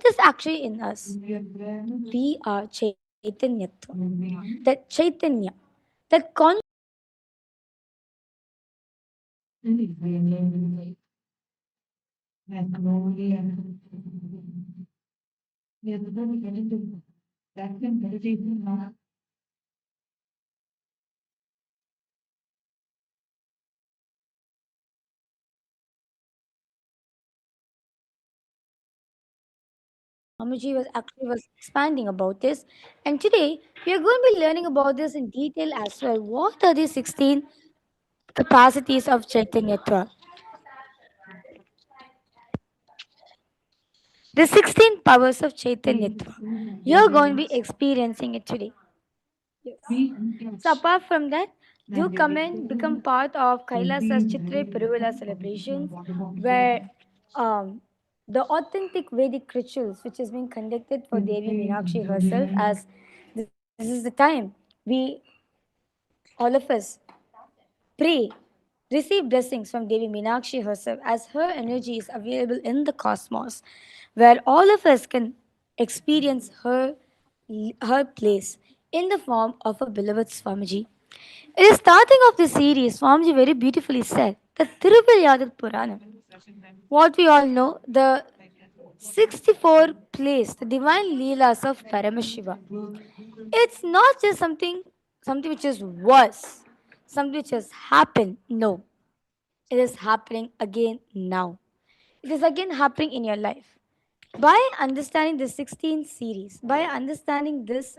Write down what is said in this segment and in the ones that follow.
is actually in us? We are Chaitanyatva. That Chaitanya, that Swamiji was expanding about this, and today we are going to be learning about this in detail as well. What are the 16 capacities of Chaitanyatva? The 16 powers of Chaitanyatva. You're going to be experiencing it today. Yes. So apart from that, do come and become part of Kailasa's Chitre Peruvila celebrations, where um, the authentic Vedic rituals which is being conducted for Devi Meenakshi herself, as this is the time we all of us pray, receive blessings from Devi Meenakshi herself, as her energy is available in the cosmos, where all of us can experience her place in the form of a beloved Swamiji. In the starting of the series, Swamiji very beautifully said the Tirupaliyadal Purana. What we all know, the 64 place, the divine Leelas of Paramashiva. It's not just something which is was, something which has happened. No, it is happening again now. It is again happening in your life. By understanding the 16 series, by understanding this,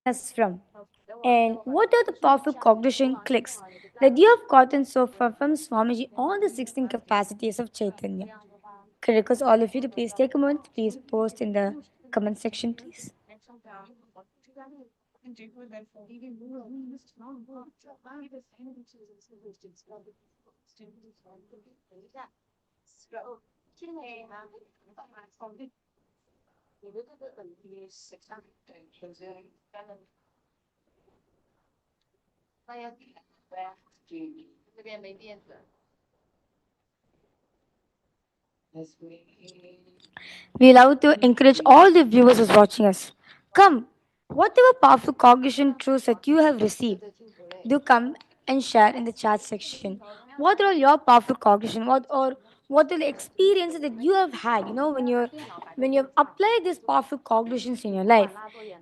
us from. And what are the powerful cognition clicks that you have gotten so far from Swamiji on the 16 capacities of Chaitanya? Could I request all of you to please take a moment, please post in the comment section, please. We love to encourage all the viewers who's watching us. Come, whatever powerful cognition truths that you have received, do come and share in the chat section. What are your powerful cognition? What are the experiences that you have had? When you have applied these powerful cognitions in your life.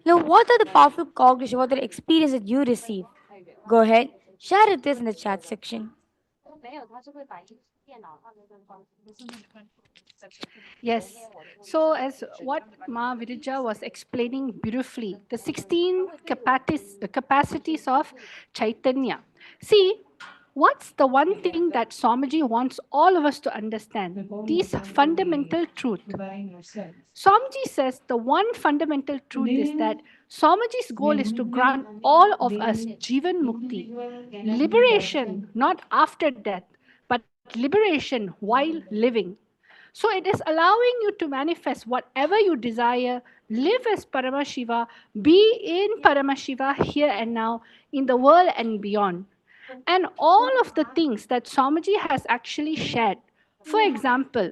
What are the powerful cognition? What are the experiences that you receive? Go ahead, share it this in the chat section. Yes. So, as what Ma Virija was explaining beautifully, the 16 capacities of Chaitanya. See, what's the one thing that Swamiji wants all of us to understand? These fundamental truth. Swamiji says the one fundamental truth is that Swamiji's goal is to grant all of us Jivan Mukti, liberation not after death, but liberation while living. So it is allowing you to manifest whatever you desire, live as Paramashiva, be in Paramashiva here and now, in the world and beyond. And all of the things that Swamiji has actually shared. For example,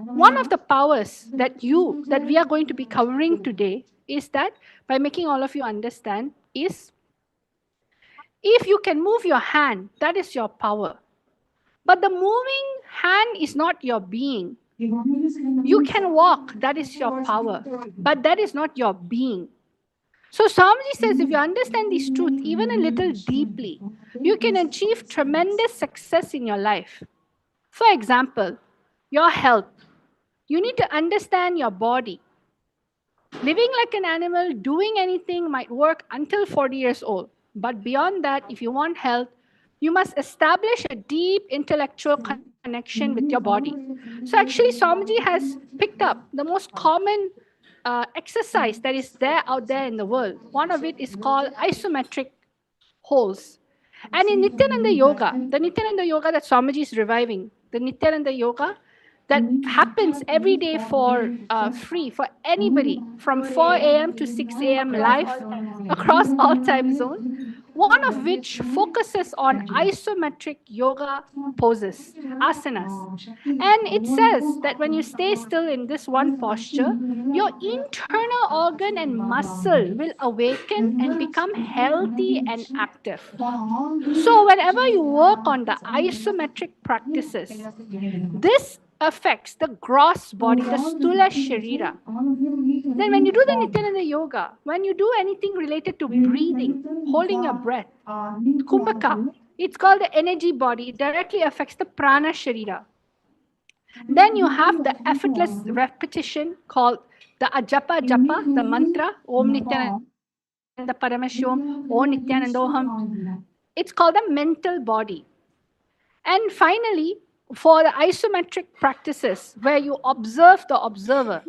one of the powers that we are going to be covering today is that, by making all of you understand, is if you can move your hand, that is your power. But the moving hand is not your being. You can walk, that is your power, but that is not your being. So Swamiji says if you understand this truth even a little deeply, you can achieve tremendous success in your life. For example, your health. You need to understand your body. Living like an animal, doing anything might work until 40 years old. But beyond that, if you want health, you must establish a deep intellectual connection with your body. So actually, Swamiji has picked up the most common exercise that is there out there in the world. One of it is called isometric holds. And in the Nithyananda Yoga that Swamiji is reviving, the Nithyananda Yoga that happens every day for free for anybody from 4 a.m. to 6 a.m. live across all time zone, one of which focuses on isometric yoga poses, asanas. And it says that when you stay still in this one posture, your internal organ and muscle will awaken and become healthy and active. So, whenever you work on the isometric practices, this affects the gross body, the stula sharira. Then, when you do the Nityananda yoga, when you do anything related to breathing, holding your breath, kumbhaka, it's called the energy body. It directly affects the prana sharira. Then you have the effortless repetition called the ajapa japa, the mantra, Om Nityananda Paramashivamam, Om Nityanandoham. It's called the mental body. And finally, for the isometric practices where you observe the observer,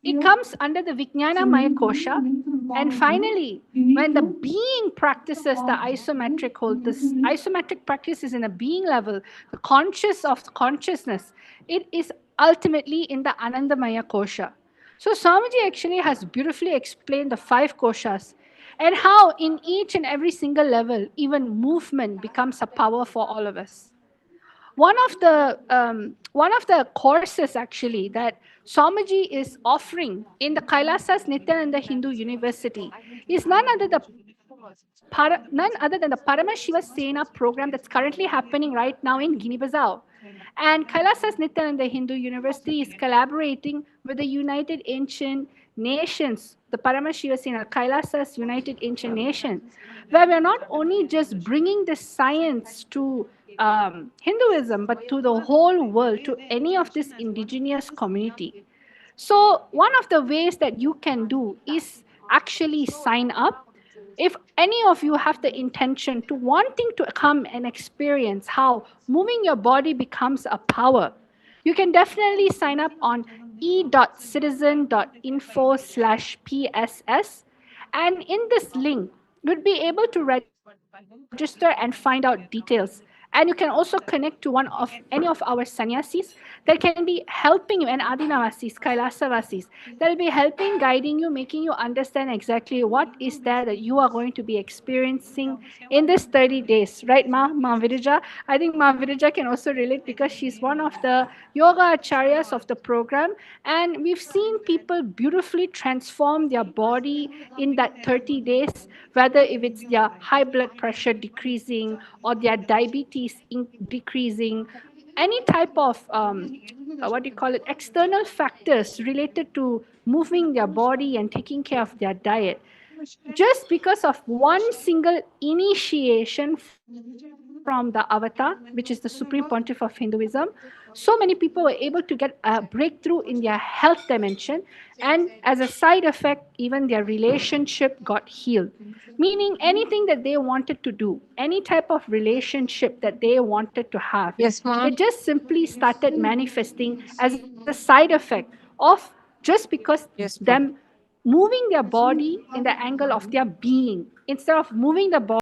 it comes under the Vijnana Maya Kosha. And finally, when the being practices the isometric hold, this isometric practice is in a being level, the conscious of consciousness, it is ultimately in the Anandamaya Kosha. So Swamiji actually has beautifully explained the 5 koshas and how in each and every single level, even movement becomes a power for all of us. One of the courses actually that Swamiji is offering in the Kailasa's Nithyananda Hindu University is none other than the Paramasiva Sena program that's currently happening right now in Guinea-Bissau. And Kailasa's Nithyananda Hindu University is collaborating with the United Ancient Nations, the Paramashiva Sena, Kailasa's United Ancient Nations, where we're not only just bringing the science to Hinduism, but to the whole world, to any of this indigenous community. So, one of the ways that you can do is actually sign up. If any of you have the intention to wanting to come and experience how moving your body becomes a power, you can definitely sign up on e.citizen.info/pss. And in this link, you'd be able to register and find out details. And you can also connect to any of our sannyasis that can be helping you, and Adinavasis, Kailasa-vasis, that will be helping, guiding you, making you understand exactly what is there that you are going to be experiencing in this 30 days. Right, Ma Virija? I think Ma Virija can also relate because she's one of the yoga acharyas of the program. And we've seen people beautifully transform their body in that 30 days, whether if it's their high blood pressure decreasing or their diabetes decreasing, any type of what do you call it, external factors related to moving their body and taking care of their diet, just because of one single initiation from the avatar, which is the supreme pontiff of Hinduism. So many people were able to get a breakthrough in their health dimension, and as a side effect, even their relationship got healed. Meaning, anything that they wanted to do, any type of relationship that they wanted to have, Yes, it ma'am. just simply started manifesting as a side effect of just because Yes, them ma'am. moving their body in the angle of their being instead of moving the body